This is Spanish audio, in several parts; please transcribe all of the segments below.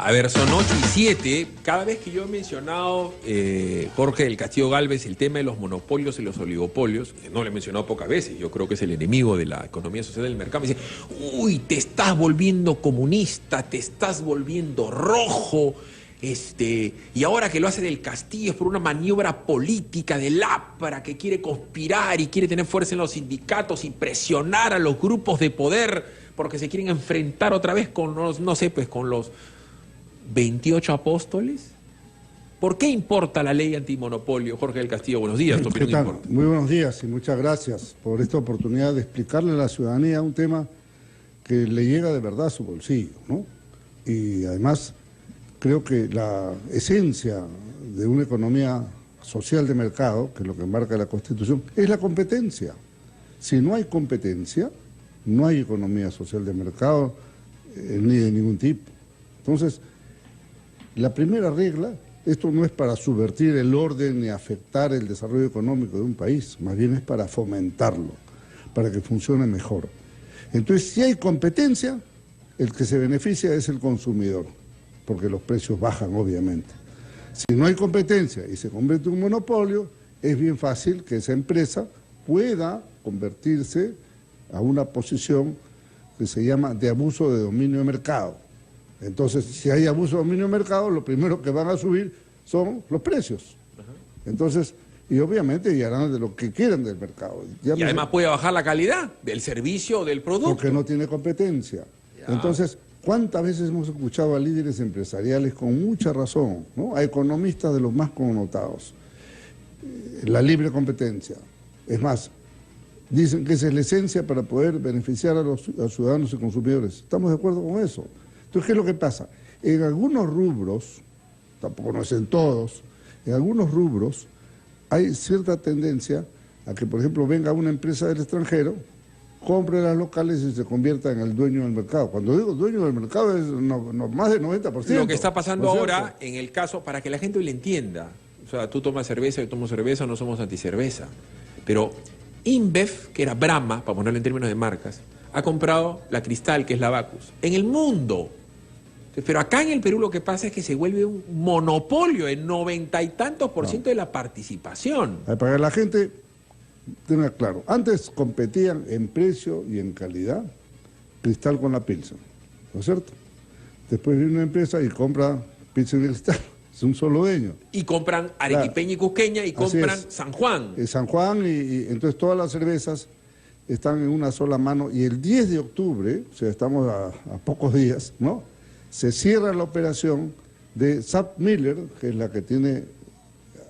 A ver, son 8:07. Cada vez que yo he mencionado, Jorge del Castillo Gálvez, el tema de los monopolios y los oligopolios, no lo he mencionado pocas veces, yo creo que es el enemigo de la economía social del mercado, me dice, uy, te estás volviendo comunista, te estás volviendo rojo, y ahora que lo hace del Castillo es por una maniobra política del APRA que quiere conspirar y quiere tener fuerza en los sindicatos y presionar a los grupos de poder porque se quieren enfrentar otra vez con los, no sé, pues con los 28 apóstoles. ¿Por qué importa la ley antimonopolio? Jorge del Castillo, buenos días. ¿Qué tal? Muy buenos días y muchas gracias por esta oportunidad de explicarle a la ciudadanía un tema que le llega de verdad a su bolsillo, ¿no? Y además creo que la esencia de una economía social de mercado, que es lo que marca la Constitución, es la competencia. Si no hay competencia, no hay economía social de mercado ni de ningún tipo. Entonces, la primera regla, esto no es para subvertir el orden ni afectar el desarrollo económico de un país, más bien es para fomentarlo, para que funcione mejor. Entonces, si hay competencia, el que se beneficia es el consumidor, porque los precios bajan, obviamente. Si no hay competencia y se convierte en un monopolio, es bien fácil que esa empresa pueda convertirse a una posición que se llama de abuso de dominio de mercado. Entonces, si hay abuso de dominio de mercado, lo primero que van a subir son los precios. Entonces, y obviamente ya harán de lo que quieran del mercado. Y además puede bajar la calidad del servicio o del producto. Porque no tiene competencia. Ya. Entonces, ¿cuántas veces hemos escuchado a líderes empresariales con mucha razón, ¿no? A economistas de los más connotados? La libre competencia. Es más, dicen que esa es la esencia para poder beneficiar a los ciudadanos y consumidores. ¿Estamos de acuerdo con eso? Entonces, ¿qué es lo que pasa? En algunos rubros, tampoco no es en todos, en algunos rubros hay cierta tendencia a que, por ejemplo, venga una empresa del extranjero, compre las locales y se convierta en el dueño del mercado. Cuando digo dueño del mercado es más del 90%. Lo que está pasando ahora, en el caso, para que la gente lo entienda, o sea, tú tomas cerveza, yo tomo cerveza, no somos anticerveza, pero InBev, que era Brahma, para ponerlo en términos de marcas, ha comprado la Cristal, que es la Bacus, en el mundo. Pero acá en el Perú lo que pasa es que se vuelve un monopolio, el 90 y tantos % de la participación. Para que la gente tenga claro, antes competían en precio y en calidad Cristal con la Pilsen, ¿no es cierto? Después viene una empresa y compra Pilsen y Cristal, es un solo dueño. Y compran arequipeña y cusqueña y compran San Juan. San Juan y entonces todas las cervezas están en una sola mano y el 10 de octubre, o sea, estamos a pocos días, ¿no? Se cierra la operación de SAP-Miller, que es la que tiene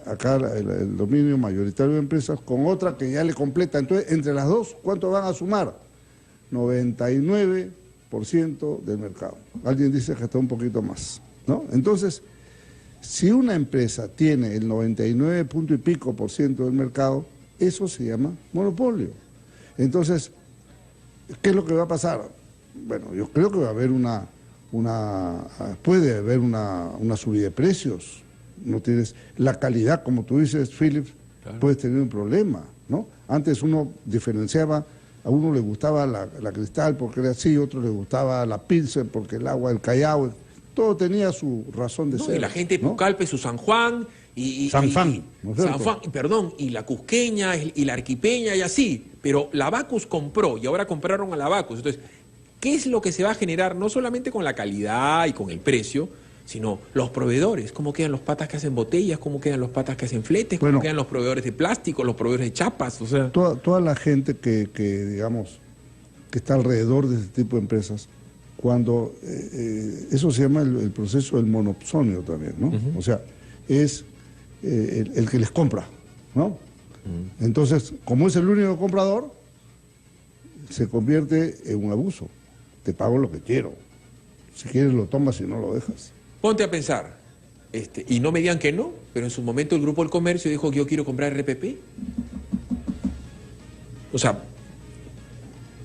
acá el dominio mayoritario de empresas, con otra que ya le completa. Entonces, entre las dos, ¿cuánto van a sumar? 99% del mercado. Alguien dice que está un poquito más, ¿no? Entonces, si una empresa tiene el 99 punto y pico % del mercado, eso se llama monopolio. Entonces, ¿qué es lo que va a pasar? Bueno, yo creo que va a haber puede haber una subida de precios. No tienes la calidad, como tú dices, Philips, claro. Puedes tener un problema, ¿no? Antes uno diferenciaba, a uno le gustaba la Cristal porque era así, a otro le gustaba la Pilsen porque el agua del Callao, todo tenía su razón de ser. Y la gente de Pucallpa, su San Juan, San Juan, y la cusqueña, y la arquipeña, y así. Pero la Bacus compró, y ahora compraron a la Bacus. Entonces, ¿qué es lo que se va a generar? No solamente con la calidad y con el precio, sino los proveedores. ¿Cómo quedan los patas que hacen botellas? ¿Cómo quedan los patas que hacen fletes? ¿Cómo quedan los proveedores de plástico, los proveedores de chapas? O sea, toda la gente que digamos, que está alrededor de este tipo de empresas, cuando eso se llama el proceso del monopsonio también, ¿no? O sea, es el que les compra, ¿no? Entonces, como es el único comprador, se convierte en un abuso. Te pago lo que quiero. Si quieres lo tomas y no lo dejas. Ponte a pensar, y no me digan que no, pero en su momento el Grupo del Comercio dijo que yo quiero comprar RPP. O sea,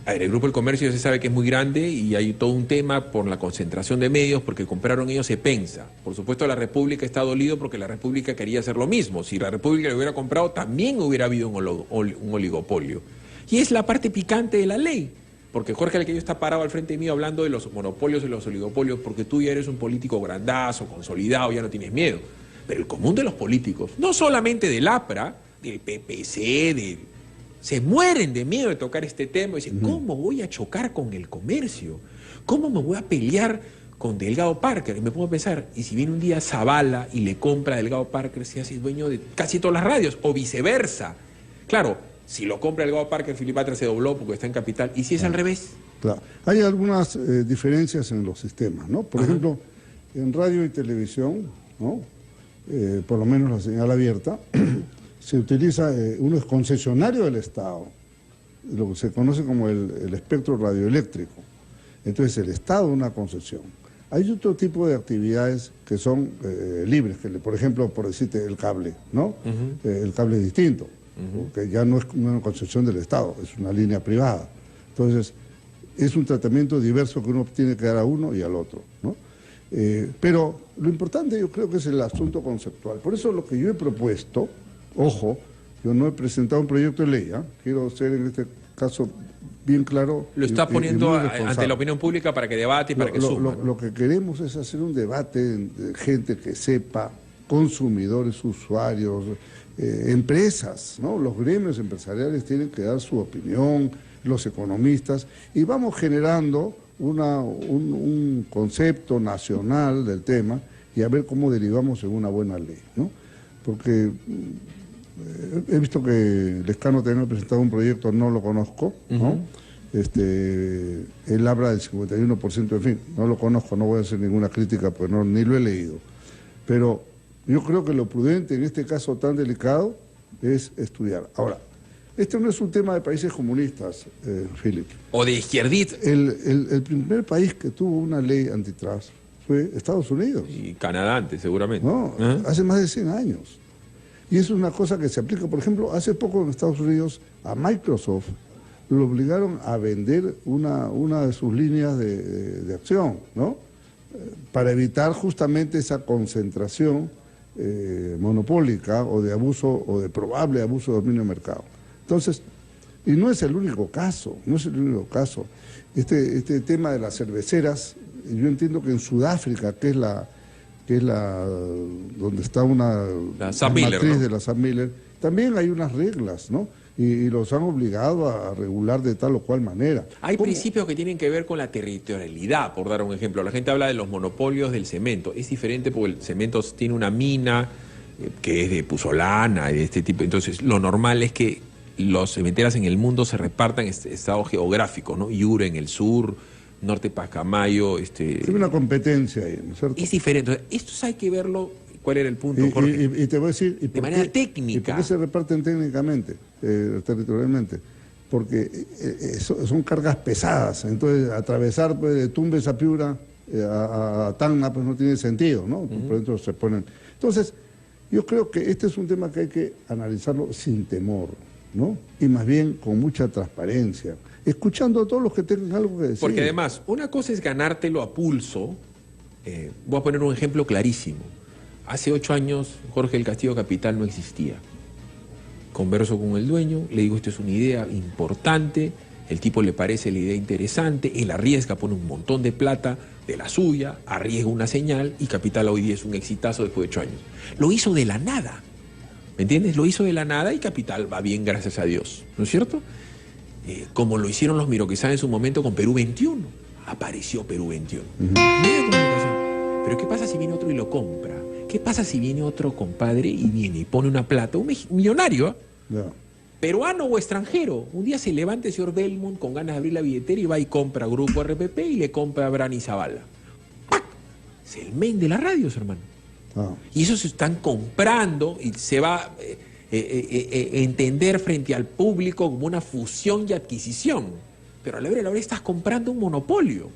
a ver, el Grupo del Comercio se sabe que es muy grande y hay todo un tema por la concentración de medios, porque compraron ellos Epensa. Por supuesto, la República está dolido porque la República quería hacer lo mismo. Si la República lo hubiera comprado, también hubiera habido un oligopolio. Y es la parte picante de la ley. Porque Jorge Alqueiro está parado al frente mío hablando de los monopolios y los oligopolios porque tú ya eres un político grandazo, consolidado, ya no tienes miedo. Pero el común de los políticos, no solamente del APRA, del PPC, se mueren de miedo de tocar este tema y dicen, ¿cómo voy a chocar con el comercio? ¿Cómo me voy a pelear con Delgado Parker? Y me pongo a pensar, ¿y si viene un día Zavala y le compra a Delgado Parker, se hace dueño de casi todas las radios? O viceversa. Claro, si lo compra Delgado Parker, Philip Batra se dobló porque está en Capital. ¿Y si es al revés? Claro. Hay algunas diferencias en los sistemas, ¿no? Por ejemplo, en radio y televisión, ¿no? Por lo menos la señal abierta, se utiliza, uno es concesionario del Estado, lo que se conoce como el espectro radioeléctrico. Entonces el Estado una concesión. Hay otro tipo de actividades que son libres, que por ejemplo, por decirte, el cable, ¿no? El cable es distinto, porque ya no es una concesión del Estado, es una línea privada. Entonces, es un tratamiento diverso que uno tiene que dar a uno y al otro, ¿no? Pero lo importante yo creo que es el asunto conceptual. Por eso lo que yo he propuesto, ojo, yo no he presentado un proyecto de ley, quiero ser en este caso bien claro. Lo está poniendo ante la opinión pública para que debate y para que suma. Lo que queremos es hacer un debate de gente que sepa, consumidores, usuarios, empresas, ¿no? Los gremios empresariales tienen que dar su opinión, los economistas, y vamos generando un concepto nacional del tema y a ver cómo derivamos en una buena ley, ¿no? Porque he visto que Lescano también ha presentado un proyecto, no lo conozco, ¿no? Él habla del 51%, en fin, no lo conozco, no voy a hacer ninguna crítica, pues no, ni lo he leído. Pero yo creo que lo prudente en este caso tan delicado es estudiar. Ahora, este no es un tema de países comunistas, Philip. O de izquierdita. El primer país que tuvo una ley antitrust fue Estados Unidos. Y Canadá antes, seguramente. No, hace más de 100 años. Y es una cosa que se aplica, por ejemplo, hace poco en Estados Unidos a Microsoft lo obligaron a vender una de sus líneas de acción, ¿no? Para evitar justamente esa concentración monopólica o de abuso o de probable abuso de dominio de mercado. Entonces, y no es el único caso, no es el único caso. Este tema de las cerveceras, yo entiendo que en Sudáfrica, que es la donde está la matriz, ¿no?, de la Sam Miller, también hay unas reglas, ¿no? Y los han obligado a regular de tal o cual manera. Hay principios que tienen que ver con la territorialidad, por dar un ejemplo. La gente habla de los monopolios del cemento. Es diferente porque el cemento tiene una mina que es de puzzolana y de este tipo. Entonces, lo normal es que los cementeras en el mundo se repartan en estados geográficos, ¿no? Yura en el sur, Norte Pacamayo. Hay una competencia ahí, ¿no es cierto? Es diferente. Entonces, esto hay que verlo. ¿Cuál era el punto, Jorge? Y te voy a decir... de manera técnica. ¿Y por qué se reparten técnicamente, territorialmente? Porque son cargas pesadas. Entonces, atravesar pues, de Tumbes a Piura a Tacna pues, no tiene sentido, ¿no? Por dentro se ponen... Entonces, yo creo que este es un tema que hay que analizarlo sin temor, ¿no? Y más bien con mucha transparencia, escuchando a todos los que tengan algo que decir. Porque además, una cosa es ganártelo a pulso. Voy a poner un ejemplo clarísimo. Hace 8 años Jorge del Castillo Capital no existía. Converso con el dueño, le digo, esto es una idea importante, el tipo le parece la idea interesante, él arriesga, pone un montón de plata de la suya, arriesga una señal y Capital hoy día es un exitazo después de 8 años. Lo hizo de la nada, ¿me entiendes? Lo hizo de la nada y Capital va bien, gracias a Dios, ¿no es cierto? Como lo hicieron los Miroquizá en su momento con Perú 21. Apareció Perú 21. Pero ¿qué pasa si viene otro y lo compra? ¿Qué pasa si viene otro compadre y viene y pone una plata? Un millonario, peruano o extranjero. Un día se levanta el señor Belmont con ganas de abrir la billetera y va y compra Grupo RPP y le compra a Brani Zavala. ¡Pac! Es el main de las radios, hermano. Y eso se están comprando y se va a entender frente al público como una fusión y adquisición. Pero a la hora estás comprando un monopolio.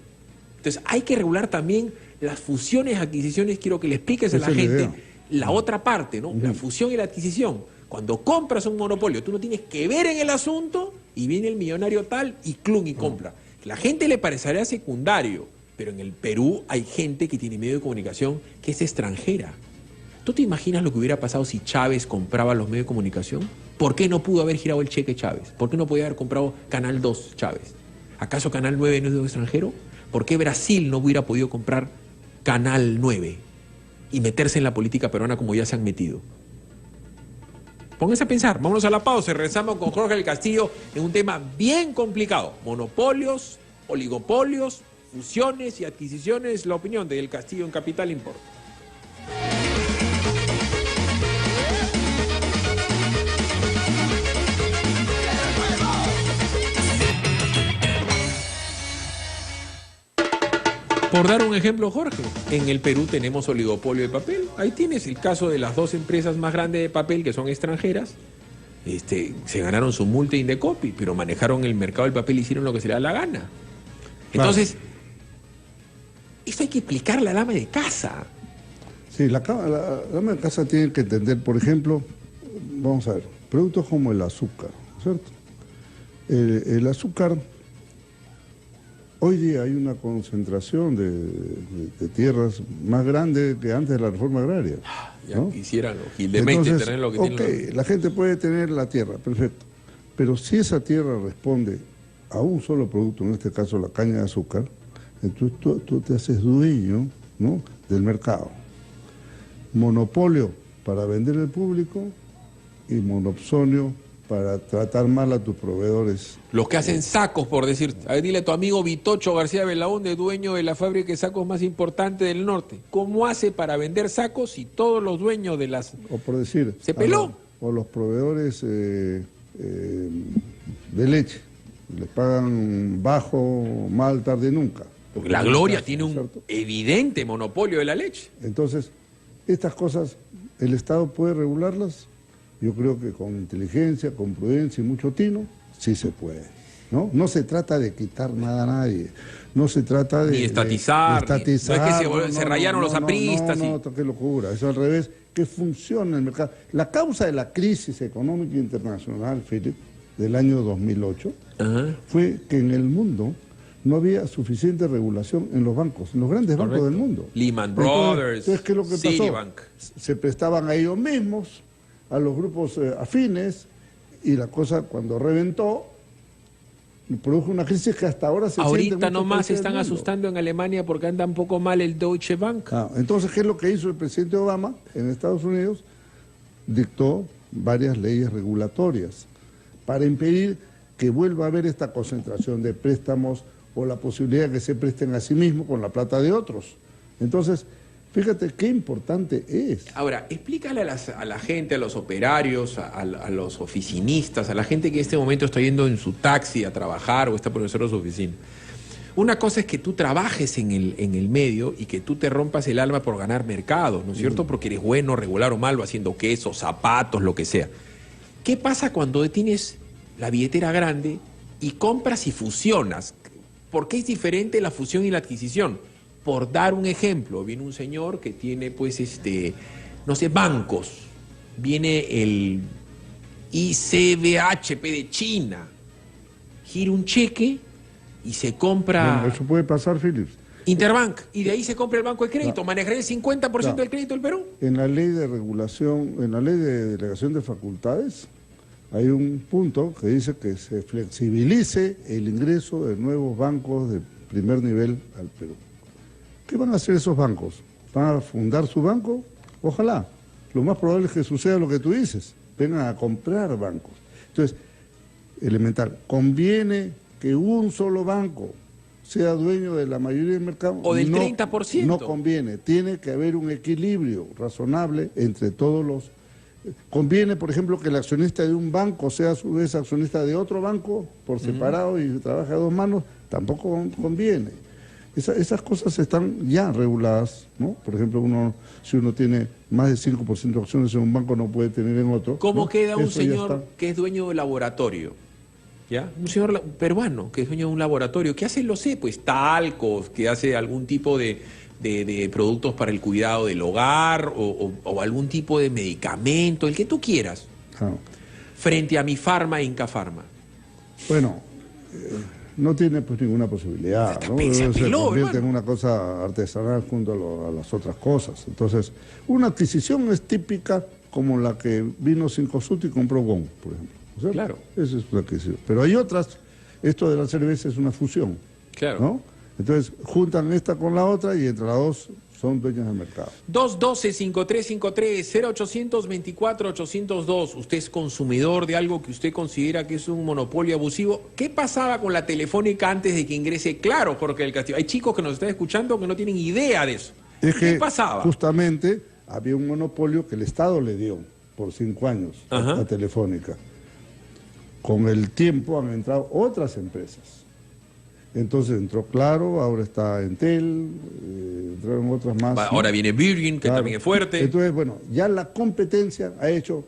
Entonces hay que regular también las fusiones, adquisiciones. Quiero que le expliques a la gente la otra parte, ¿no? La fusión y la adquisición. Cuando compras un monopolio, tú no tienes que ver en el asunto y viene el millonario tal y clun y compra. La gente le parecerá secundario, pero en el Perú hay gente que tiene medio de comunicación que es extranjera. ¿Tú te imaginas lo que hubiera pasado si Chávez compraba los medios de comunicación? ¿Por qué no pudo haber girado el cheque Chávez? ¿Por qué no podía haber comprado Canal 2 Chávez? ¿Acaso Canal 9 no es de un extranjero? ¿Por qué Brasil no hubiera podido comprar Canal 9 y meterse en la política peruana como ya se han metido? Pónganse a pensar, vámonos a la pausa, regresamos con Jorge del Castillo en un tema bien complicado. Monopolios, oligopolios, fusiones y adquisiciones. La opinión de Del Castillo en Capital Import. Por dar un ejemplo, Jorge, en el Perú tenemos oligopolio de papel. Ahí tienes el caso de las dos empresas más grandes de papel que son extranjeras. Se ganaron su multa Indecopi, pero manejaron el mercado del papel y hicieron lo que se les da la gana. Entonces, esto hay que explicarle al ama de casa. Sí, la ama de casa tiene que entender, por ejemplo, vamos a ver, productos como el azúcar, ¿cierto? El azúcar, hoy día hay una concentración de tierras más grande que antes de la reforma agraria. Ya ¿no? quisieran los gildemente tener lo que tienen. La gente puede tener la tierra, perfecto. Pero si esa tierra responde a un solo producto, en este caso la caña de azúcar, entonces tú te haces dueño, ¿no?, del mercado. Monopolio para vender al público y monopsonio para tratar mal a tus proveedores. Los que hacen sacos, por decir. A ver, dile a tu amigo Vitocho García Belaúnde, dueño de la fábrica de sacos más importante del norte. ¿Cómo hace para vender sacos si todos los dueños de las... O por decir... Se peló. O los proveedores de leche. Les pagan bajo, mal, tarde, nunca. Porque La Gloria tiene un evidente monopolio de la leche. Entonces, estas cosas, ¿el Estado puede regularlas? Yo creo que con inteligencia, con prudencia y mucho tino, sí se puede, ¿no? No se trata de quitar nada a nadie, no se trata de... Ni estatizar, no es que se rayaron los apristas. No, qué locura, eso al revés, que funcione el mercado. La causa de la crisis económica internacional, Philip, del año 2008, fue que en el mundo no había suficiente regulación en los bancos, en los grandes bancos del mundo. Lehman Brothers, entonces, ¿qué es lo que pasó? Citibank. Se prestaban a ellos mismos, a los grupos afines, y la cosa cuando reventó produjo una crisis que hasta ahora se siente. Ahorita nomás se están asustando en Alemania porque anda un poco mal el Deutsche Bank. Entonces, ¿qué es lo que hizo el presidente Obama en Estados Unidos? Dictó varias leyes regulatorias para impedir que vuelva a haber esta concentración de préstamos o la posibilidad de que se presten a sí mismos con la plata de otros. Entonces, fíjate qué importante es. Ahora, explícale a la gente, a los operarios, a los oficinistas, a la gente que en este momento está yendo en su taxi a trabajar o está por hacer su oficina. Una cosa es que tú trabajes en el medio y que tú te rompas el alma por ganar mercado, ¿no es cierto? Porque eres bueno, regular o malo, haciendo quesos, zapatos, lo que sea. ¿Qué pasa cuando tienes la billetera grande y compras y fusionas? ¿Por qué es diferente la fusión y la adquisición? Por dar un ejemplo, viene un señor que tiene, pues, no sé, bancos. Viene el ICBHP de China, gira un cheque y se compra... Bueno, eso puede pasar, Philips. Interbank, y de ahí se compra el banco de crédito. ¿Manejará el 50% del crédito del Perú? En la ley de regulación, en la ley de delegación de facultades, hay un punto que dice que se flexibilice el ingreso de nuevos bancos de primer nivel al Perú. ¿Qué van a hacer esos bancos? ¿Van a fundar su banco? Ojalá. Lo más probable es que suceda lo que tú dices. Vengan a comprar bancos. Entonces, elemental, conviene que un solo banco sea dueño de la mayoría del mercado. O del 30%. No conviene. Tiene que haber un equilibrio razonable entre todos los... Conviene, por ejemplo, que el accionista de un banco sea a su vez accionista de otro banco por separado y trabaja a dos manos. Tampoco conviene. Esas cosas están ya reguladas, ¿no? Por ejemplo, si uno tiene más de 5% de acciones en un banco, no puede tener en otro. ¿Cómo ¿no? queda un Eso señor que es dueño de laboratorio? ¿Ya? Un señor peruano que es dueño de un laboratorio. ¿Qué hace? Lo sé, pues talcos, que hace algún tipo de productos para el cuidado del hogar o algún tipo de medicamento, el que tú quieras. Frente a Mi Farma e Inca Farma. Bueno... no tiene pues ninguna posibilidad, ¿no? Se convierte en una cosa artesanal junto a las otras cosas. Entonces, una adquisición es típica como la que vino Cencosud y compró GOM, por ejemplo. ¿Sí? Claro. Esa es una adquisición. Pero hay otras Esto de la cerveza es una fusión, Claro. ¿no? Entonces, juntan esta con la otra y entre las dos son dueños del mercado. 212-5353, 0824-802. Usted es consumidor de algo que usted considera que es un monopolio abusivo. ¿Qué pasaba con la telefónica antes de que ingrese Claro, Jorge del Castillo? Hay chicos que nos están escuchando que no tienen idea de eso. Es ¿Qué que pasaba? justamente había un monopolio que el Estado le dio por 5 años Ajá. a Telefónica. Con el tiempo han entrado otras empresas. Entonces entró Claro, ahora está Entel, entraron otras más. Ahora viene Virgin, que Claro. también es fuerte. Entonces, bueno, ya la competencia ha hecho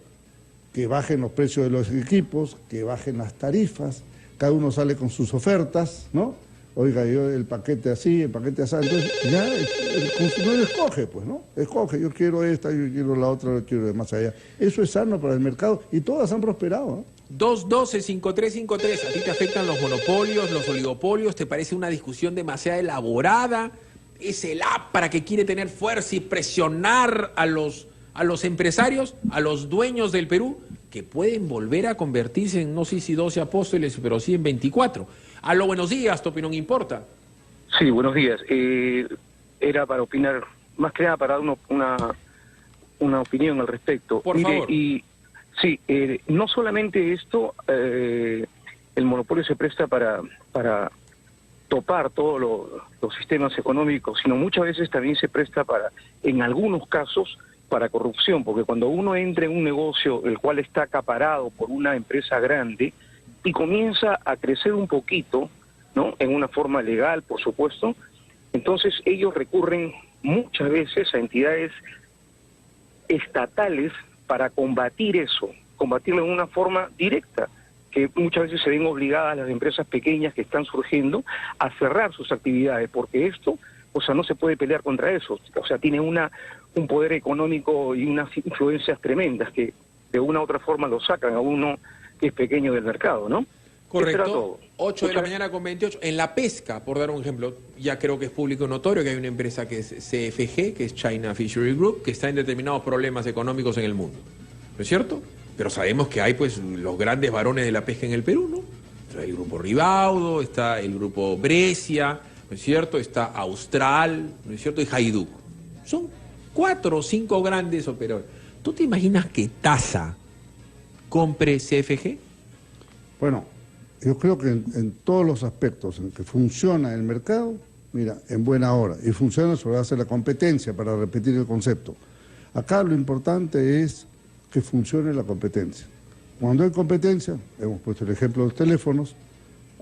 que bajen los precios de los equipos, que bajen las tarifas, cada uno sale con sus ofertas, ¿no? Oiga, yo el paquete así, el paquete así. Entonces, ya el consumidor escoge, pues, ¿no? Escoge, yo quiero esta, yo quiero la otra, yo quiero de más allá. Eso es sano para el mercado y todas han prosperado, ¿no? 212-5353. ¿A ti te afectan los monopolios, los oligopolios? ¿Te parece una discusión demasiado elaborada? ¿Es el app para que quiere tener fuerza y presionar a los empresarios, a los dueños del Perú, que pueden volver a convertirse en, no sé si 12 apóstoles, pero sí en 24? Aló, buenos días, tu opinión importa. Sí, buenos días. Era para opinar, más que nada para dar una opinión al respecto. Por Mire, favor. Y sí, no solamente esto, el monopolio se presta para topar todos los sistemas económicos, sino muchas veces también se presta para, en algunos casos, para corrupción, porque cuando uno entra en un negocio el cual está acaparado por una empresa grande y comienza a crecer un poquito, ¿no? En una forma legal, por supuesto, entonces ellos recurren muchas veces a entidades estatales para combatir eso, combatirlo en una forma directa, que muchas veces se ven obligadas las empresas pequeñas que están surgiendo a cerrar sus actividades, porque esto, o sea, no se puede pelear contra eso, o sea, tiene un poder económico y unas influencias tremendas que de una u otra forma lo sacan a uno que es pequeño del mercado, ¿no? Eso era Correcto. todo. 8 de la mañana con 28. En la pesca, por dar un ejemplo, ya creo que es público notorio que hay una empresa que es CFG, que es China Fishery Group, que está en determinados problemas económicos en el mundo. ¿No es cierto? Pero sabemos que hay pues los grandes varones de la pesca en el Perú, ¿no? Está el grupo Ribaudo, está el grupo Brescia, ¿no es cierto? Está Austral, ¿no es cierto? Y Hajduk. Son 4 o 5 grandes operadores. ¿Tú te imaginas que TASA compre CFG? Bueno, yo creo que en todos los aspectos en que funciona el mercado, mira, en buena hora, y funciona sobre la base de la competencia, para repetir el concepto. Acá lo importante es que funcione la competencia. Cuando hay competencia, hemos puesto el ejemplo de los teléfonos,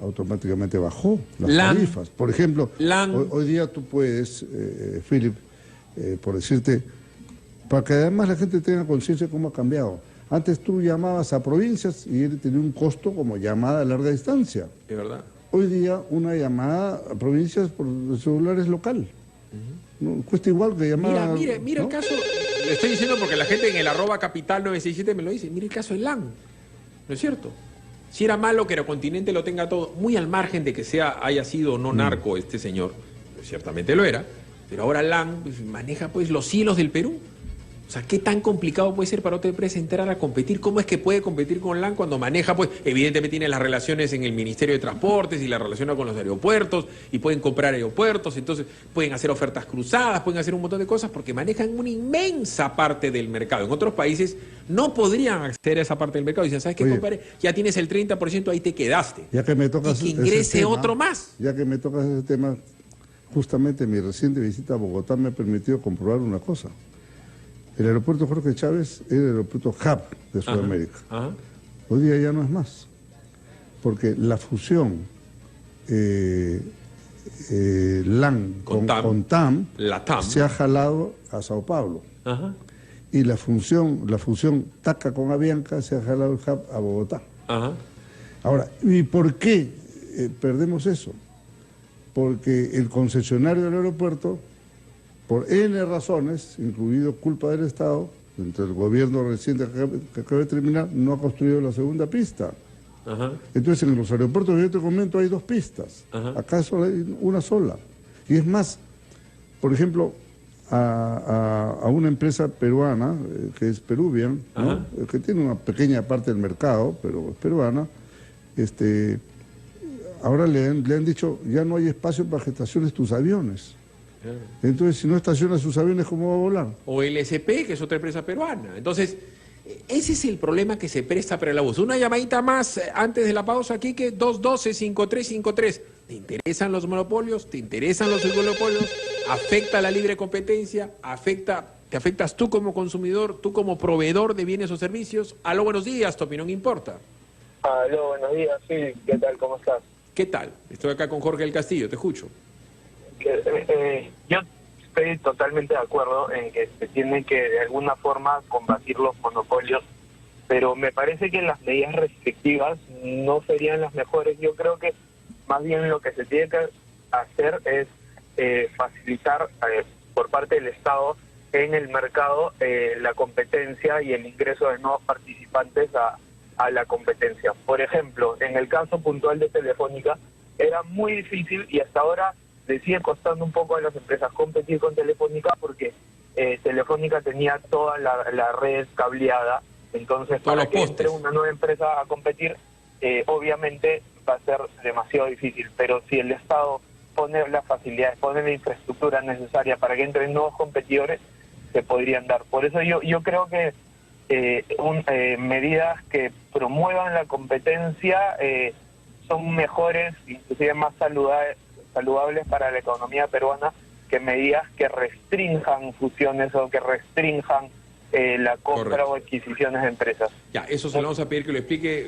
automáticamente bajó las LAN. tarifas. Por ejemplo, LAN. hoy día tú puedes, Philip, por decirte, para que además la gente tenga conciencia de cómo ha cambiado. Antes tú llamabas a provincias y él tenía un costo como llamada a larga distancia. ¿De verdad? Hoy día una llamada a provincias por celular es local. No, cuesta igual que llamar... Mira ¿no? el caso, le estoy diciendo porque la gente en el @capital 967 me lo dice, mira el caso de LAN, ¿no es cierto? Si era malo que Aerocontinente lo tenga todo, muy al margen de que haya sido o no narco este señor, ciertamente lo era, pero ahora LAN pues, maneja pues los cielos del Perú. O sea, ¿qué tan complicado puede ser para otra empresa entrar a competir? ¿Cómo es que puede competir con LAN cuando maneja, pues, evidentemente tiene las relaciones en el Ministerio de Transportes y la relaciona con los aeropuertos y pueden comprar aeropuertos, entonces pueden hacer ofertas cruzadas, pueden hacer un montón de cosas porque manejan una inmensa parte del mercado. En otros países no podrían acceder a esa parte del mercado. Dicen, ¿sabes qué, Oye, compadre? Ya tienes el 30%, ahí te quedaste. Ya que me tocas Y que ese ingrese tema, otro más. Ya que me tocas ese tema, justamente mi reciente visita a Bogotá me ha permitido comprobar una cosa. El aeropuerto Jorge Chávez era el aeropuerto hub de Sudamérica. Ajá. Hoy día ya no es más, porque la fusión LAN Con con TAM La TAM. se ha jalado a Sao Paulo. Ajá. Y la fusión TACA con Avianca se ha jalado el hub a Bogotá. Ajá. Ahora, ¿y por qué perdemos eso? Porque el concesionario del aeropuerto, por N razones, incluido culpa del Estado, entre el gobierno reciente que acaba de terminar, no ha construido la segunda pista. Ajá. Entonces, en los aeropuertos que yo te comento hay 2 pistas. Ajá. Acá solo hay una sola. Y es más, por ejemplo, a una empresa peruana, que es Peruvian, ¿no? Que tiene una pequeña parte del mercado, pero es peruana, ahora le han dicho, ya no hay espacio para que estaciones tus aviones. Entonces, si no estacionas sus aviones, ¿cómo va a volar? O LSP, que es otra empresa peruana. Entonces, ese es el problema que se presta para el abuso. Una llamadita más antes de la pausa aquí, que 212-5353. ¿Te interesan los monopolios? ¿Te interesan los oligopolios? ¿Afecta la libre competencia? ¿Te afectas tú como consumidor, tú como proveedor de bienes o servicios? Aló, buenos días, tu opinión importa. Aló, buenos días, sí, ¿qué tal? ¿Cómo estás? ¿Qué tal? Estoy acá con Jorge del Castillo, te escucho. Yo estoy totalmente de acuerdo en que se tienen que de alguna forma combatir los monopolios, pero me parece que las medidas restrictivas no serían las mejores. Yo creo que más bien lo que se tiene que hacer es facilitar por parte del Estado en el mercado la competencia y el ingreso de nuevos participantes a la competencia. Por ejemplo, en el caso puntual de Telefónica, era muy difícil y hasta ahora le sigue costando un poco a las empresas competir con Telefónica porque Telefónica tenía toda la red cableada, entonces para que entre una nueva empresa a competir, obviamente va a ser demasiado difícil, pero si el Estado pone las facilidades, pone la infraestructura necesaria para que entren nuevos competidores, se podrían dar. Por eso yo creo que medidas que promuevan la competencia son mejores, inclusive más saludables para la economía peruana que medidas que restrinjan fusiones o que restrinjan la compra o adquisiciones de empresas. Ya, eso se lo vamos a pedir que lo explique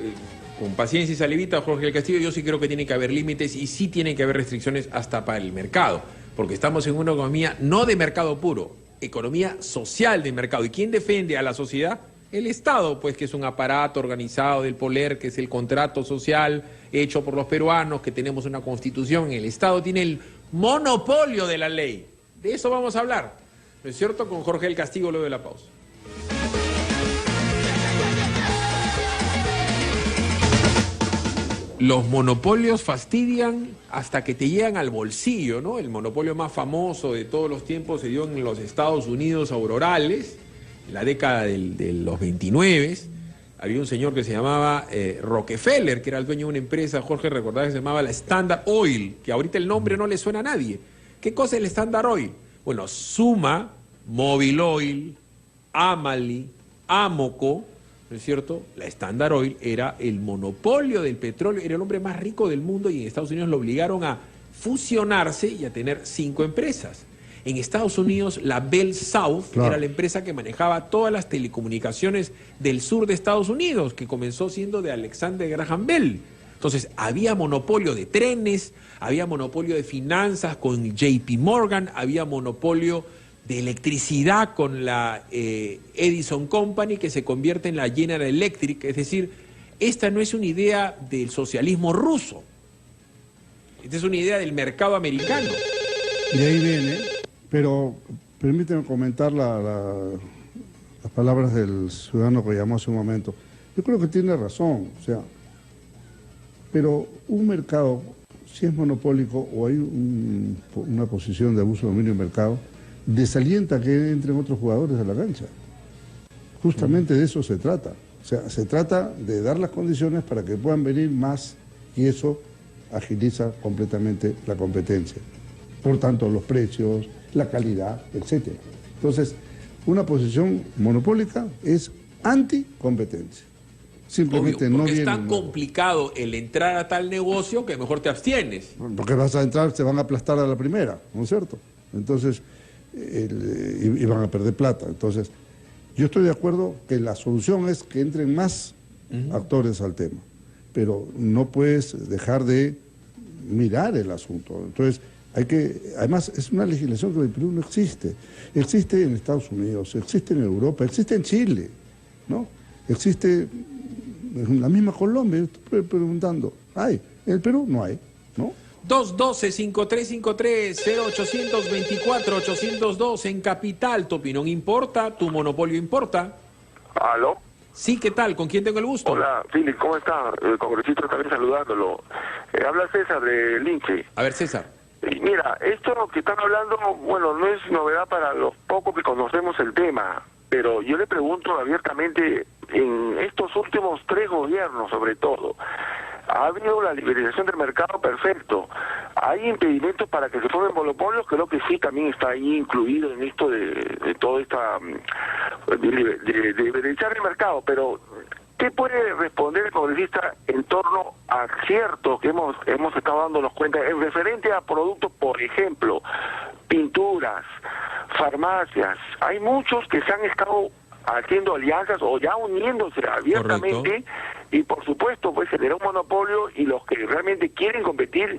con paciencia y salivita a Jorge del Castillo. Yo sí creo que tiene que haber límites y sí tiene que haber restricciones hasta para el mercado, porque estamos en una economía no de mercado puro, economía social de mercado. ¿Y quién defiende a la sociedad? El Estado, pues, que es un aparato organizado del poder, que es el contrato social hecho por los peruanos, que tenemos una constitución. El Estado tiene el monopolio de la ley. De eso vamos a hablar, ¿no es cierto? Con Jorge del Castillo luego de la pausa. Los monopolios fastidian hasta que te llegan al bolsillo, ¿no? El monopolio más famoso de todos los tiempos se dio en los Estados Unidos aurorales, en la década de los 29. Había un señor que se llamaba Rockefeller, que era el dueño de una empresa, Jorge, recordás, que se llamaba la Standard Oil, que ahorita el nombre no le suena a nadie. ¿Qué cosa es el Standard Oil? Bueno, Suma, Mobil Oil, Amali, Amoco, ¿no es cierto? La Standard Oil era el monopolio del petróleo, era el hombre más rico del mundo y en Estados Unidos lo obligaron a fusionarse y a tener 5 empresas. En Estados Unidos, la Bell South era la empresa que manejaba todas las telecomunicaciones del sur de Estados Unidos, que comenzó siendo de Alexander Graham Bell. Entonces, había monopolio de trenes, había monopolio de finanzas con JP Morgan, había monopolio de electricidad con la Edison Company, que se convierte en la General Electric. Es decir, esta no es una idea del socialismo ruso, esta es una idea del mercado americano. Y ahí viene, pero permíteme comentar las palabras del ciudadano que llamó hace un momento. Yo creo que tiene razón, o sea, pero un mercado, si es monopólico o hay una posición de abuso de dominio del mercado, desalienta que entren otros jugadores a la cancha. Justamente de eso se trata. O sea, se trata de dar las condiciones para que puedan venir más y eso agiliza completamente la competencia. Por tanto, los precios, la calidad, etcétera. Entonces, una posición monopólica es anticompetencia. Simplemente obvio, no porque viene. Es tan complicado el entrar a tal negocio que mejor te abstienes. Porque vas a entrar, se van a aplastar a la primera, ¿no es cierto? Entonces, y van a perder plata. Entonces, yo estoy de acuerdo que la solución es que entren más actores al tema, pero no puedes dejar de mirar el asunto. Entonces, además, es una legislación que en el Perú no existe. Existe en Estados Unidos, existe en Europa, existe en Chile, ¿no? Existe en la misma Colombia. Yo estoy preguntando, ¿hay? En el Perú no hay, ¿no? 212-5353-0824-802 en Capital. Tu opinión importa, tu monopolio importa. ¿Aló? Sí, ¿qué tal? ¿Con quién tengo el gusto? Hola, Philip, ¿cómo está? El congresista también saludándolo. Habla César de Lince. A ver, César. Y mira, esto que están hablando, bueno, no es novedad para los pocos que conocemos el tema, pero yo le pregunto abiertamente, en estos últimos 3 gobiernos sobre todo, ha habido la liberalización del mercado, perfecto. Hay impedimentos para que se formen monopolios, creo que sí, también está ahí incluido en esto de toda esta de liberalizar el mercado, pero ¿qué puede responder el congresista en torno a aciertos que hemos estado dándonos cuenta en referente a productos, por ejemplo, pinturas, farmacias? Hay muchos que se han estado haciendo alianzas o ya uniéndose abiertamente. Correcto. Y por supuesto pues generar un monopolio, y los que realmente quieren competir,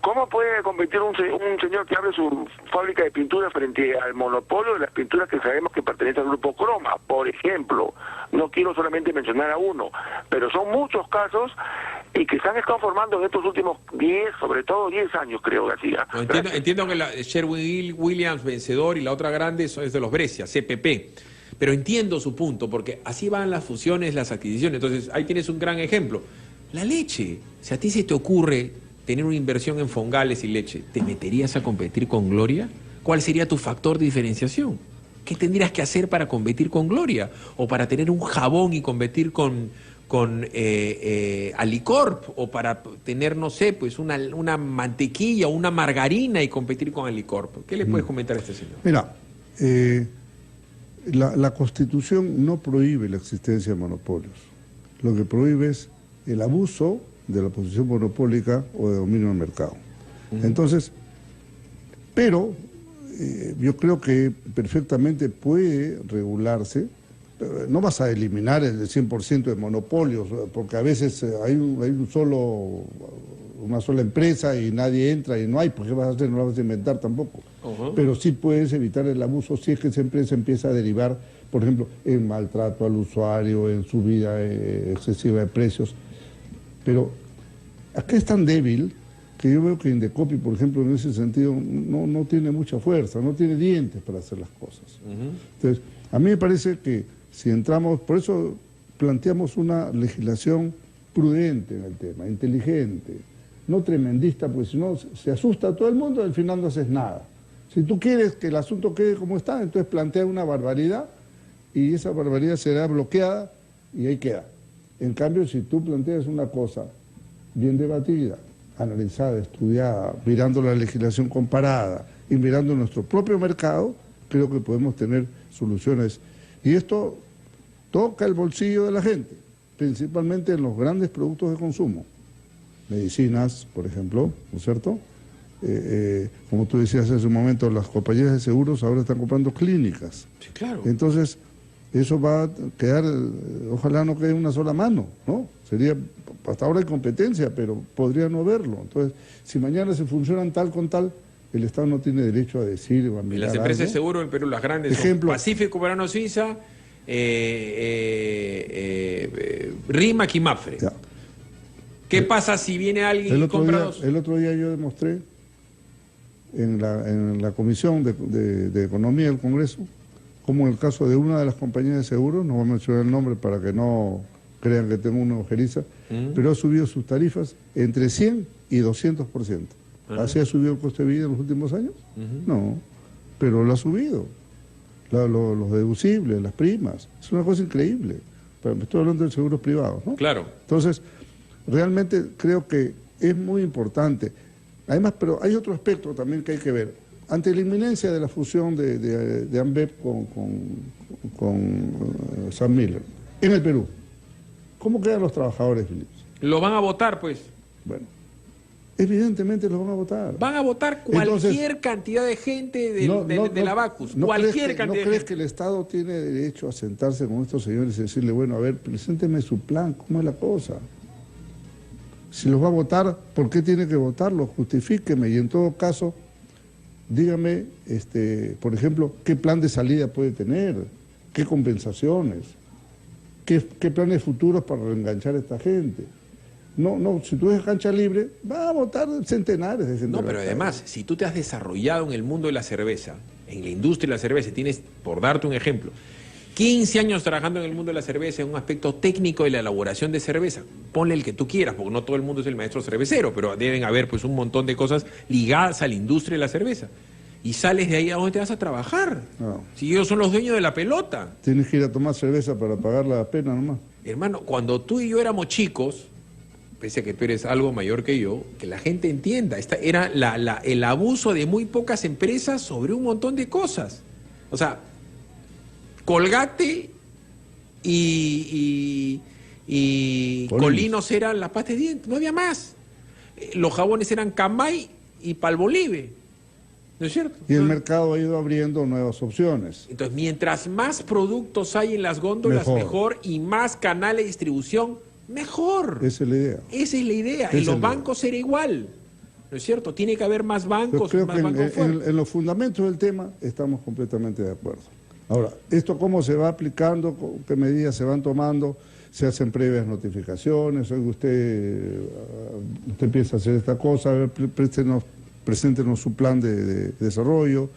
¿cómo puede competir un señor que abre su fábrica de pintura frente al monopolio de las pinturas que sabemos que pertenece al grupo Croma, por ejemplo? No quiero solamente mencionar a uno, pero son muchos casos y que se han estado formando en estos últimos 10, sobre todo 10 años, creo, García. No, entiendo que la Sherwin-Williams vencedor y la otra grande es de los Brescia, CPP. Pero entiendo su punto, porque así van las fusiones, las adquisiciones. Entonces, ahí tienes un gran ejemplo. La leche. Si a ti se te ocurre tener una inversión en Fongales y leche, ¿te meterías a competir con Gloria? ¿Cuál sería tu factor de diferenciación? ¿Qué tendrías que hacer para competir con Gloria? O para tener un jabón y competir con Alicorp, o para tener, no sé, pues una mantequilla o una margarina y competir con Alicorp. ¿Qué le puedes comentar a este señor? Mira, la Constitución no prohíbe la existencia de monopolios. Lo que prohíbe es el abuso de la posición monopólica o de dominio del mercado. Entonces, pero yo creo que perfectamente puede regularse. No vas a eliminar el 100% de monopolios, porque a veces hay una sola empresa y nadie entra y no hay. ¿Por qué vas a hacer? No la vas a inventar tampoco. Pero sí puedes evitar el abuso si es que esa empresa empieza a derivar, por ejemplo, en maltrato al usuario, en subida excesiva de precios. Pero acá es tan débil que yo veo que Indecopi, por ejemplo, en ese sentido no tiene mucha fuerza, no tiene dientes para hacer las cosas. Entonces, a mí me parece que si entramos, por eso planteamos una legislación prudente en el tema, inteligente, no tremendista, porque si no se asusta a todo el mundo y al final no haces nada. Si tú quieres que el asunto quede como está, entonces plantea una barbaridad y esa barbaridad será bloqueada y ahí queda. En cambio, si tú planteas una cosa bien debatida, analizada, estudiada, mirando la legislación comparada y mirando nuestro propio mercado, creo que podemos tener soluciones. Y esto toca el bolsillo de la gente, principalmente en los grandes productos de consumo. Medicinas, por ejemplo, ¿no es cierto? Como tú decías hace un momento, las compañías de seguros ahora están comprando clínicas. Sí, claro. Entonces, eso va a quedar, ojalá no quede una sola mano, ¿no? Sería, hasta ahora hay competencia, pero podría no haberlo. Entonces, si mañana se funcionan tal con tal, el Estado no tiene derecho a decir o a mirar. Y las empresas de seguro en Perú, las grandes, ejemplo, son Pacífico, Verano Suiza, Rimac y Mapfre. Ya. ¿Qué pasa si viene alguien y compra dos? El otro día yo demostré en la Comisión de Economía del Congreso, como en el caso de una de las compañías de seguros, no voy a mencionar el nombre para que no crean que tengo una ojeriza, pero ha subido sus tarifas entre 100 y 200%. ¿Así ha subido el coste de vida en los últimos años? No, pero lo ha subido. Los deducibles, las primas, es una cosa increíble. Pero me estoy hablando de seguros privados, ¿no? Claro. Entonces, realmente creo que es muy importante. Además, pero hay otro aspecto también que hay que ver. Ante la inminencia de la fusión de Ambev con Sam Miller en el Perú, ¿cómo quedan los trabajadores, Philips? Lo van a votar, pues. Bueno, evidentemente lo van a votar. Van a votar cualquier cantidad de gente de la Bacus. Cualquier cantidad. ¿No crees que el Estado tiene derecho a sentarse con estos señores y decirle, bueno, a ver, presénteme su plan, ¿cómo es la cosa? Si los va a votar, ¿por qué tiene que votarlo? Justifíqueme y en todo caso, dígame, por ejemplo, qué plan de salida puede tener, qué compensaciones, qué planes futuros para reenganchar a esta gente. No, si tú dejas cancha libre, va a votar centenares de gente. No, pero además, si tú te has desarrollado en el mundo de la cerveza, en la industria de la cerveza, tienes, por darte un ejemplo, 15 años trabajando en el mundo de la cerveza, en un aspecto técnico de la elaboración de cerveza, ponle el que tú quieras, porque no todo el mundo es el maestro cervecero, pero deben haber pues un montón de cosas ligadas a la industria de la cerveza. Y sales de ahí, ¿a dónde te vas a trabajar? No. Si ellos son los dueños de la pelota. Tienes que ir a tomar cerveza para pagar la pena nomás. Hermano, cuando tú y yo éramos chicos, pese a que tú eres algo mayor que yo, que la gente entienda. Esta era el abuso de muy pocas empresas sobre un montón de cosas. O sea, Colgate y Colinos eran la pasta de dientes, no había más. Los jabones eran Camay y Palmolive, ¿no es cierto? Y el mercado ha ido abriendo nuevas opciones. Entonces, mientras más productos hay en las góndolas, mejor, y más canales de distribución, mejor. Esa es la idea. Esa es la idea. En los bancos era igual, ¿no es cierto? Tiene que haber más bancos, creo más que bancos fuertes. en los fundamentos del tema estamos completamente de acuerdo. Ahora, ¿esto cómo se va aplicando? ¿Qué medidas se van tomando? Se hacen previas notificaciones. Oiga, usted empieza a hacer esta cosa, a ver, preséntenos su plan de desarrollo,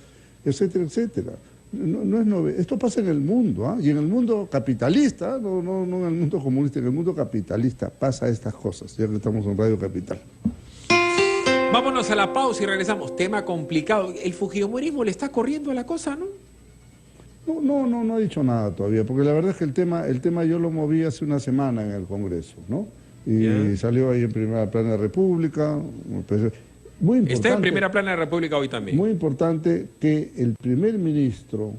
etcétera, etcétera. No es novedad. Esto pasa en el mundo, ¿ah? Y en el mundo capitalista, no en el mundo comunista, en el mundo capitalista pasa estas cosas, ya que estamos en Radio Capital. Vámonos a la pausa y regresamos. Tema complicado. El fujimorismo le está corriendo a la cosa, ¿no? No ha dicho nada todavía, porque la verdad es que el tema yo lo moví hace una semana en el Congreso, ¿no? Y salió ahí en primera plana de República. Muy importante, está en primera plana de República hoy también. Muy importante que el primer ministro,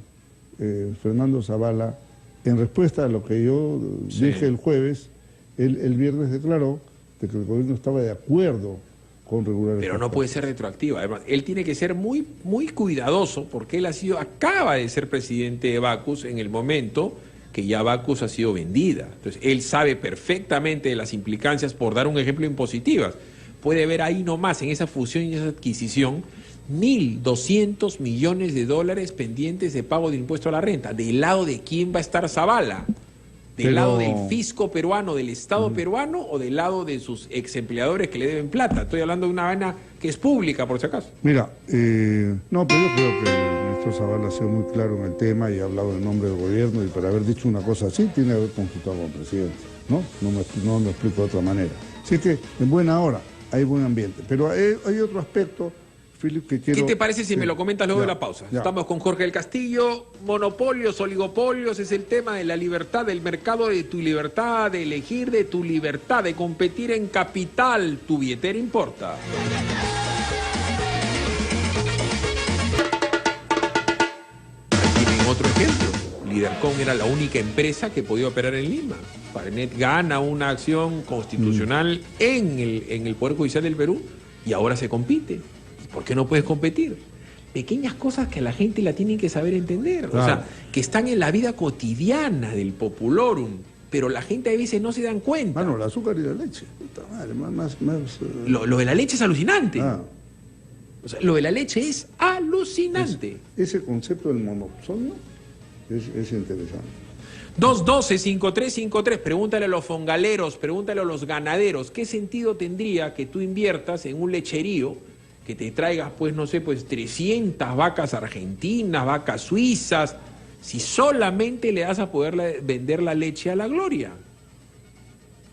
Fernando Zavala, en respuesta a lo que yo dije el jueves, el viernes declaró de que el gobierno estaba de acuerdo con regular. Pero no puede ser retroactiva. Además, él tiene que ser muy, muy cuidadoso, porque él acaba de ser presidente de Bacus en el momento que ya Bacus ha sido vendida. Entonces, él sabe perfectamente de las implicancias, por dar un ejemplo, impositivas. Puede ver ahí nomás, en esa fusión y esa adquisición, 1.200 millones de dólares pendientes de pago de impuesto a la renta. ¿Del lado de quién va a estar Zavala? ¿Del lado del fisco peruano, del Estado peruano, o del lado de sus ex empleadores que le deben plata? Estoy hablando de una vaina que es pública, por si acaso. Mira, no, pero yo creo que el ministro Zavala ha sido muy claro en el tema y ha hablado en nombre del gobierno, y para haber dicho una cosa así tiene que haber consultado con el presidente, ¿no? No me explico de otra manera. Así que, en buena hora, hay buen ambiente. Pero hay otro aspecto, Philip, que quiero... ¿Qué te parece si me lo comentas luego de la pausa? Ya. Estamos con Jorge del Castillo. Monopolios, oligopolios, es el tema de la libertad del mercado, de tu libertad de elegir, de tu libertad de competir en capital. Tu billetera importa. Aquí tienen otro ejemplo. Lidercom era la única empresa que podía operar en Lima. Paranet gana una acción constitucional en el Poder Judicial del Perú y ahora se compite. ¿Por qué no puedes competir? Pequeñas cosas que la gente la tienen que saber entender. Claro. O sea, que están en la vida cotidiana del populorum, pero la gente a veces no se dan cuenta. Bueno, el azúcar y la leche. Puta madre, más... Lo de la leche es alucinante. O sea, lo de la leche es alucinante. Ese concepto del monopsonio es interesante. 212-5353, pregúntale a los fongaleros, pregúntale a los ganaderos, ¿qué sentido tendría que tú inviertas en un lecherío, que te traigas, pues, no sé, pues 300 vacas argentinas, vacas suizas, si solamente le das a poder vender la leche a la gloria?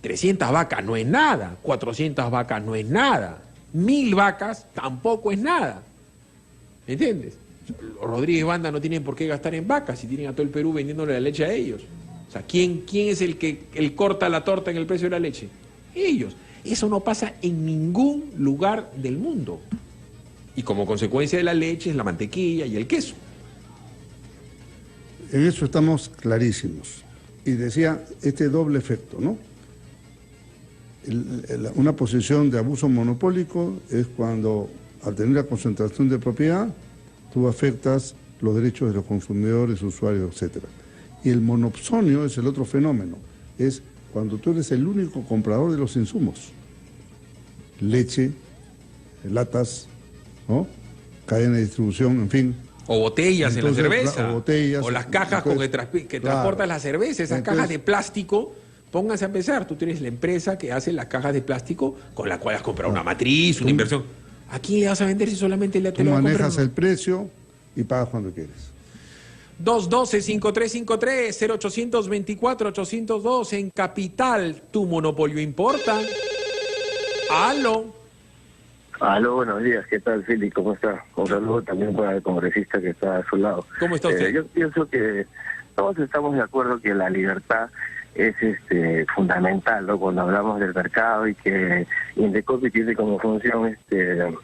300 vacas no es nada, 400 vacas no es nada, 1000 vacas tampoco es nada. ¿Me entiendes? Los Rodríguez Banda no tienen por qué gastar en vacas si tienen a todo el Perú vendiéndole la leche a ellos. O sea, ¿quién es el que corta la torta en el precio de la leche? Ellos. Eso no pasa en ningún lugar del mundo. Y como consecuencia de la leche es la mantequilla y el queso. En eso estamos clarísimos. Y decía, este doble efecto, ¿no? Una posición de abuso monopólico es cuando, al tener la concentración de propiedad, tú afectas los derechos de los consumidores, usuarios, etc. Y el monopsonio es el otro fenómeno. Es cuando tú eres el único comprador de los insumos. Leche, latas, ¿no? Cadena de distribución, en fin. O botellas. Entonces, en la cerveza. O botellas. O las cajas con que transportan la cerveza. Esas cajas de plástico, pónganse a empezar. Tú tienes la empresa que hace las cajas de plástico con la cual has comprado una matriz, una inversión. ¿A quién le vas a vender si solamente le tú manejas el precio y pagas cuando quieres? 212-5353, 0824-802 en Capital. Tu monopolio importa. ¡Aló! Aló, buenos días. ¿Qué tal, Fili? ¿Cómo está? Un saludo también para el congresista que está a su lado. ¿Cómo está usted? Yo pienso que todos estamos de acuerdo que la libertad es fundamental, ¿no? Cuando hablamos del mercado y que Indecopi tiene como función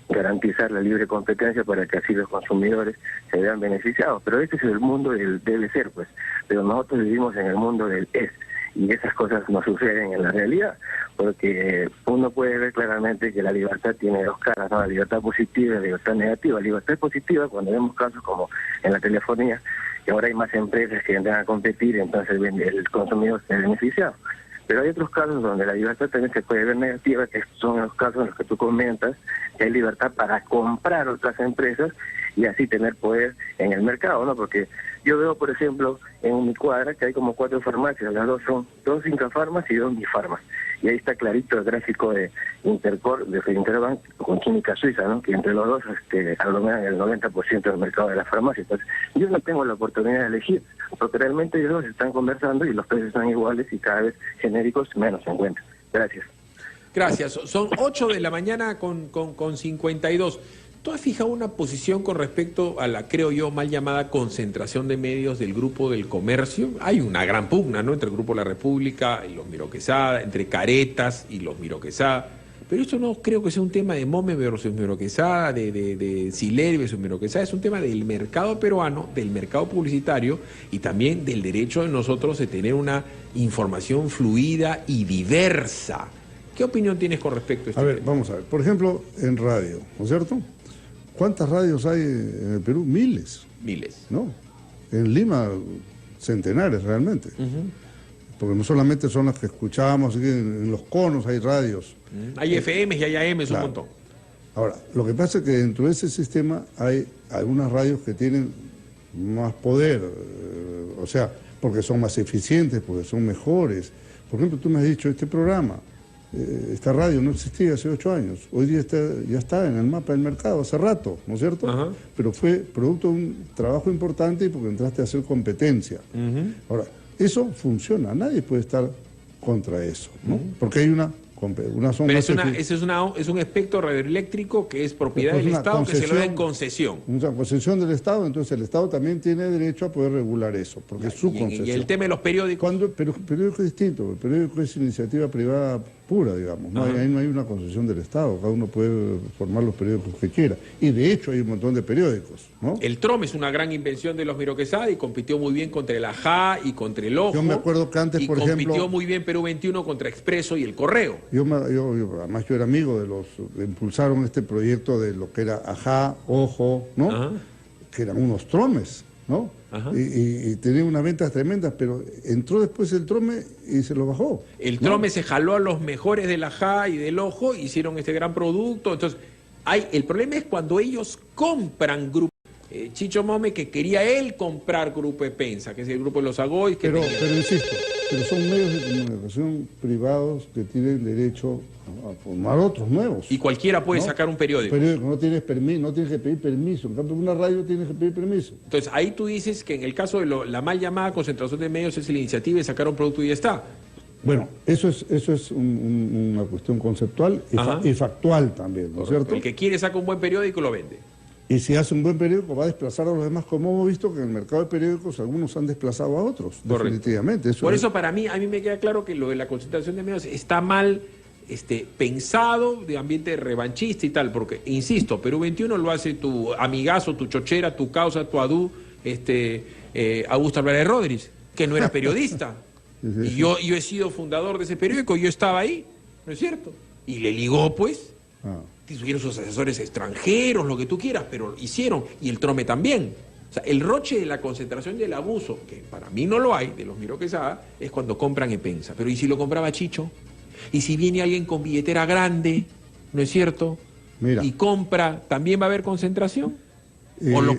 garantizar la libre competencia para que así los consumidores se vean beneficiados. Pero este es el mundo del debe ser, pues. Pero nosotros vivimos en el mundo del es. Y esas cosas no suceden en la realidad, porque uno puede ver claramente que la libertad tiene dos caras, ¿no? La libertad positiva y la libertad negativa. La libertad positiva, cuando vemos casos como en la telefonía, que ahora hay más empresas que entran a competir, entonces el consumidor se ha beneficiado. Pero hay otros casos donde la libertad también se puede ver negativa, que son los casos en los que tú comentas, que hay libertad para comprar otras empresas y así tener poder en el mercado, ¿no? Porque yo veo, por ejemplo, en mi cuadra que hay como 4 farmacias, las 2 son 2 Incafarmas y 2 Mifarmas. Y ahí está clarito el gráfico de Interbank con Química Suiza, ¿no? Que entre los dos aglomeran el 90% del mercado de las farmacias. Entonces, yo no tengo la oportunidad de elegir, porque realmente ellos están conversando y los precios son iguales y cada vez genéricos menos se encuentran. Gracias. Gracias. Son 8 de la mañana con 52. ¿Tú has fijado una posición con respecto a la, creo yo, mal llamada concentración de medios del Grupo del Comercio? Hay una gran pugna, ¿no?, entre el Grupo La República y los Miro Quesada, entre Caretas y los Miro Quesada. Pero esto no creo que sea un tema de Mome versus Miro Quesada, de Sileri versus Miro Quesada. Es un tema del mercado peruano, del mercado publicitario y también del derecho de nosotros de tener una información fluida y diversa. ¿Qué opinión tienes con respecto a este tema? A ver, vamos a ver. Por ejemplo, en radio, ¿no es cierto? ¿Cuántas radios hay en el Perú? Miles. Miles. ¿No? En Lima, centenares realmente. Porque no solamente son las que escuchábamos, en los conos hay radios. Hay FMs y hay AMs, claro, un montón. Ahora, lo que pasa es que dentro de ese sistema hay algunas radios que tienen más poder, o sea, porque son más eficientes, porque son mejores. Por ejemplo, tú me has dicho, este programa, esta radio no existía hace 8 años, hoy día ya está en el mapa del mercado, hace rato, ¿no es cierto? Ajá. Pero fue producto de un trabajo importante y porque entraste a hacer competencia. Ahora, eso funciona, nadie puede estar contra eso, ¿no? Porque hay una zona... Pero es un espectro radioeléctrico que es propiedad del Estado, que se lo da en concesión. Una concesión del Estado, entonces el Estado también tiene derecho a poder regular eso, porque es su concesión. Y el tema de los periódicos... Pero el periódico es distinto, el periódico es iniciativa privada pura, digamos, ¿no? Ahí no hay una concesión del Estado, cada uno puede formar los periódicos que quiera, y de hecho hay un montón de periódicos, ¿no? El TROM es una gran invención de los Miro Quesada y compitió muy bien contra el AJA y contra el Ojo. Yo me acuerdo que antes, por ejemplo... compitió muy bien Perú 21 contra Expreso y El Correo. Además yo era amigo de los que impulsaron este proyecto de lo que era AJA, Ojo, ¿no? Ajá. Que eran unos tromes, ¿no? Ajá. Y tenía unas ventas tremendas, pero entró después el trome y se lo bajó. El trome se jaló a los mejores del AJA y del Ojo, hicieron este gran producto. Entonces, el problema es cuando ellos compran grupos. Chicho Mome, que quería él comprar Grupo Epensa, que es el grupo de los Agoy. Pero insisto, pero son medios de comunicación privados que tienen derecho a formar otros nuevos. Y cualquiera puede sacar un periódico. No tienes no tienes que pedir permiso. En cambio, una radio tienes que pedir permiso. Entonces, ahí tú dices que en el caso de la mal llamada concentración de medios es la iniciativa de sacar un producto y ya está. Bueno, eso es una cuestión conceptual y factual también, ¿no es cierto? El que quiere saca un buen periódico y lo vende. Y si hace un buen periódico va a desplazar a los demás, como hemos visto que en el mercado de periódicos algunos han desplazado a otros, definitivamente. Por eso a mí me queda claro que lo de la concentración de medios está mal pensado, de ambiente revanchista y tal, porque, insisto, Perú 21 lo hace tu amigazo, tu chochera, tu causa, tu adú, Augusto Álvarez Rodríguez, que no era periodista. Y yo he sido fundador de ese periódico, yo estaba ahí, ¿no es cierto? Y le ligó, pues... Tuvieron sus asesores extranjeros, lo que tú quieras, pero hicieron, y el trome también. O sea, el roche de la concentración del abuso, que para mí no lo hay, de los Miro Quesada, es cuando compran Epensa. Pero ¿y si lo compraba Chicho? ¿Y si viene alguien con billetera grande, no es cierto? Mira. Y compra, ¿también va a haber concentración?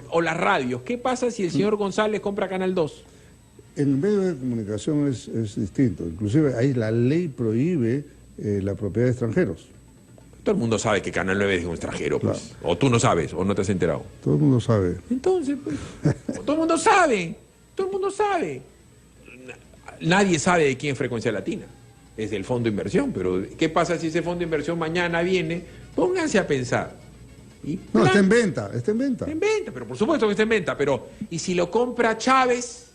O las radios. ¿Qué pasa si el señor González compra Canal 2? En el medio de comunicación es distinto. Inclusive ahí la ley prohíbe la propiedad de extranjeros. Todo el mundo sabe que Canal 9 es de un extranjero, pues. Claro. O tú no sabes, o no te has enterado. Todo el mundo sabe. Entonces, pues, todo el mundo sabe. Todo el mundo sabe. Nadie sabe de quién es Frecuencia Latina. Es del fondo de inversión, pero ¿qué pasa si ese fondo de inversión mañana viene? Pónganse a pensar. No, está en venta, está en venta. Está en venta, pero por supuesto que está en venta, pero ¿y si lo compra Chávez?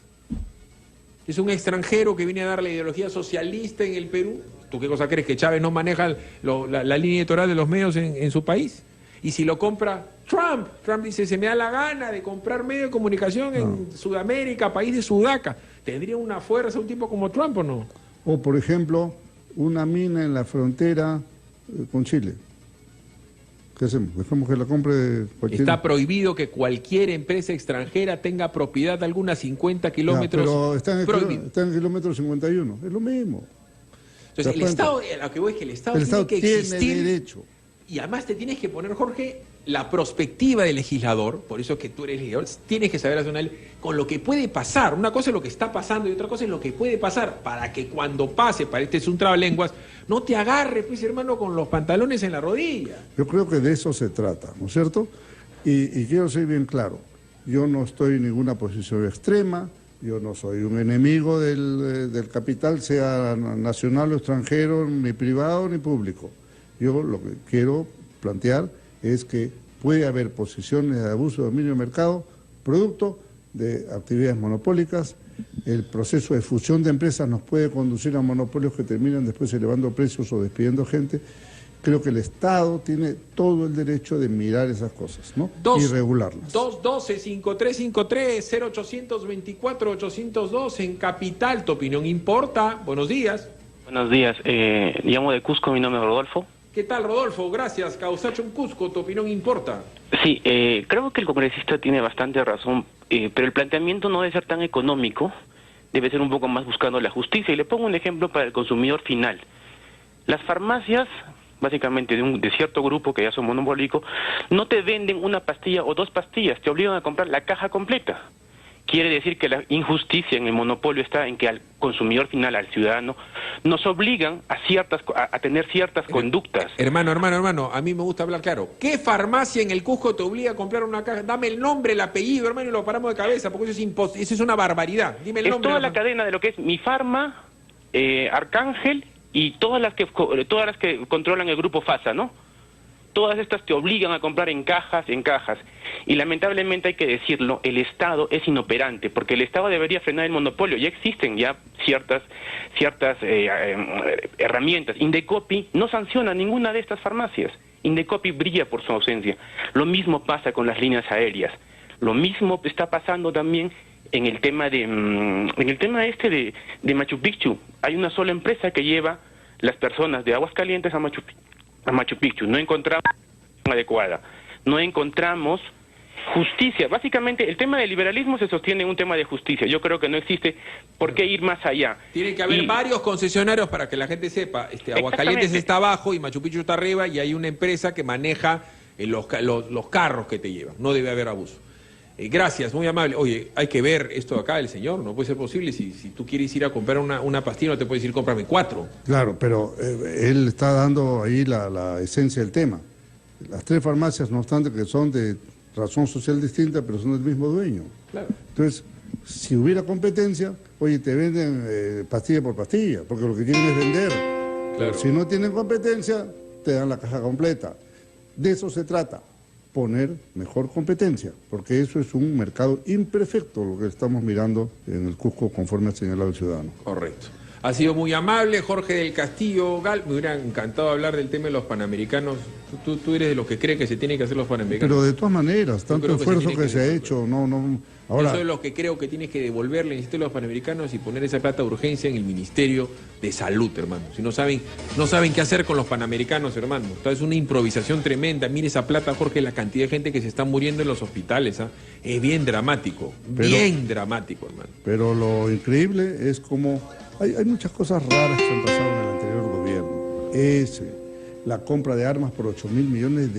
Es un extranjero que viene a dar la ideología socialista en el Perú. ¿Tú qué cosa crees? ¿Que Chávez no maneja la línea editorial de los medios en su país? Y si lo compra Trump, Trump dice, se me da la gana de comprar medio de comunicación en Sudamérica, país de Sudaca. ¿Tendría una fuerza un tipo como Trump o no? O, por ejemplo, una mina en la frontera con Chile. ¿Qué hacemos? ¿Dejamos que la compre cualquier...? Está prohibido que cualquier empresa extranjera tenga propiedad alguna 50 kilómetros. Pero está en el kilómetro 51, es lo mismo. Entonces, el Estado, a lo que voy es que el Estado tiene que existir. Tiene derecho. Y además te tienes que poner, Jorge, la perspectiva del legislador, por eso que tú eres legislador, tienes que saber hacer una ley con lo que puede pasar. Una cosa es lo que está pasando y otra cosa es lo que puede pasar, para que cuando pase, para este es un trabalenguas, no te agarres, pues hermano, con los pantalones en la rodilla. Yo creo que de eso se trata, ¿no es cierto? Y quiero ser bien claro, yo no estoy en ninguna posición extrema, yo no soy un enemigo del capital, sea nacional o extranjero, ni privado ni público. Yo lo que quiero plantear es que puede haber posiciones de abuso de dominio de mercado producto de actividades monopólicas. El proceso de fusión de empresas nos puede conducir a monopolios que terminan después elevando precios o despidiendo gente. Creo que el Estado tiene todo el derecho de mirar esas cosas, ¿no? Y regularlas. 212-5353-0824-802 en Capital, tu opinión importa. Buenos días. Buenos días, llamo de Cusco, mi nombre es Rodolfo. ¿Qué tal, Rodolfo? Gracias. Causacho en Cusco, tu opinión importa. Sí, creo que el congresista tiene bastante razón, pero el planteamiento no debe ser tan económico, debe ser un poco más buscando la justicia. Y le pongo un ejemplo para el consumidor final. Las farmacias, básicamente de cierto grupo que ya son monopólicos, no te venden una pastilla o dos pastillas, te obligan a comprar la caja completa. Quiere decir que la injusticia en el monopolio está en que al consumidor final, al ciudadano, nos obligan a tener ciertas conductas. Hermano, a mí me gusta hablar claro. ¿Qué farmacia en el Cusco te obliga a comprar una caja? Dame el nombre, el apellido, hermano, y lo paramos de cabeza, porque eso es una barbaridad. Dime el nombre. Es toda la cadena de lo que es Mi Farma, Arcángel y todas las que controlan el grupo FASA, ¿no? Todas estas te obligan a comprar en cajas. Y lamentablemente hay que decirlo, el Estado es inoperante, porque el Estado debería frenar el monopolio. Ya existen ciertas herramientas. Indecopi no sanciona ninguna de estas farmacias. Indecopi brilla por su ausencia. Lo mismo pasa con las líneas aéreas. Lo mismo está pasando también en el tema de Machu Picchu. Hay una sola empresa que lleva las personas de Aguascalientes a Machu Picchu. No encontramos adecuada, no encontramos justicia. Básicamente el tema del liberalismo se sostiene en un tema de justicia. Yo creo que no existe por qué ir más allá. Tiene que haber varios concesionarios para que la gente sepa. Aguascalientes está abajo y Machu Picchu está arriba, y hay una empresa que maneja los carros que te llevan. No debe haber abuso. Gracias, muy amable. Oye, hay que ver esto de acá del señor, no puede ser posible. Si tú quieres ir a comprar una pastilla, no te puedes ir, cómprame 4. Claro, pero él está dando ahí la esencia del tema. Las 3 farmacias, no obstante, que son de razón social distinta, pero son del mismo dueño. Claro. Entonces, si hubiera competencia, oye, te venden pastilla por pastilla, porque lo que quieren es vender. Claro. Si no tienen competencia, te dan la caja completa. De eso se trata. Poner mejor competencia, porque eso es un mercado imperfecto lo que estamos mirando en el Cusco, conforme ha señalado el ciudadano. Correcto. Ha sido muy amable, Jorge del Castillo Gal. Me hubiera encantado hablar del tema de los panamericanos. Tú eres de los que cree que se tienen que hacer los panamericanos. Pero de todas maneras, tanto esfuerzo que se ha hecho, Ahora, yo soy de los que creo que tienes que devolverle al Instituto de los Panamericanos y poner esa plata de urgencia en el Ministerio de Salud, hermano. Si no saben qué hacer con los Panamericanos, hermano. Es una improvisación tremenda. Mire esa plata, Jorge, la cantidad de gente que se está muriendo en los hospitales. Es bien dramático, bien dramático, hermano. Pero lo increíble es como hay muchas cosas raras que han pasado en el anterior gobierno. La compra de armas por $8.000 millones.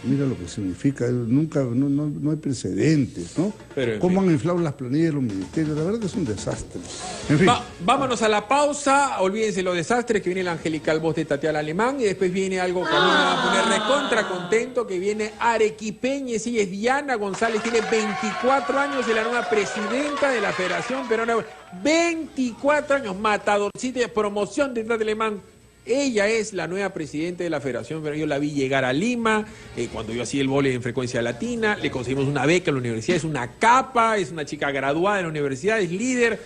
Mira lo que significa, no hay precedentes, ¿no? Pero, ¿cómo han inflado las planillas de los ministerios? La verdad que es un desastre. En fin. Vámonos a la pausa, olvídense los desastres, que viene la angelical voz de Tatiana Alemán, y después viene algo que a mí me va a poner recontra contento, que viene arequipeña, sí, es Diana González, tiene 24 años, de la nueva presidenta de la Federación Peruana. 24 años, matadorcita de promoción de Tatiana Alemán. Ella es la nueva presidenta de la Federación, pero yo la vi llegar a Lima, cuando yo hacía el vóley en Frecuencia Latina, le conseguimos una beca en la universidad, es una capa, es una chica graduada de la universidad, es líder.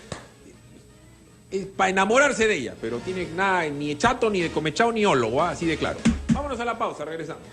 Es para enamorarse de ella, pero tiene nada, ni de chato, ni de comechao, ni ólogo, así de claro. Vámonos a la pausa, regresamos.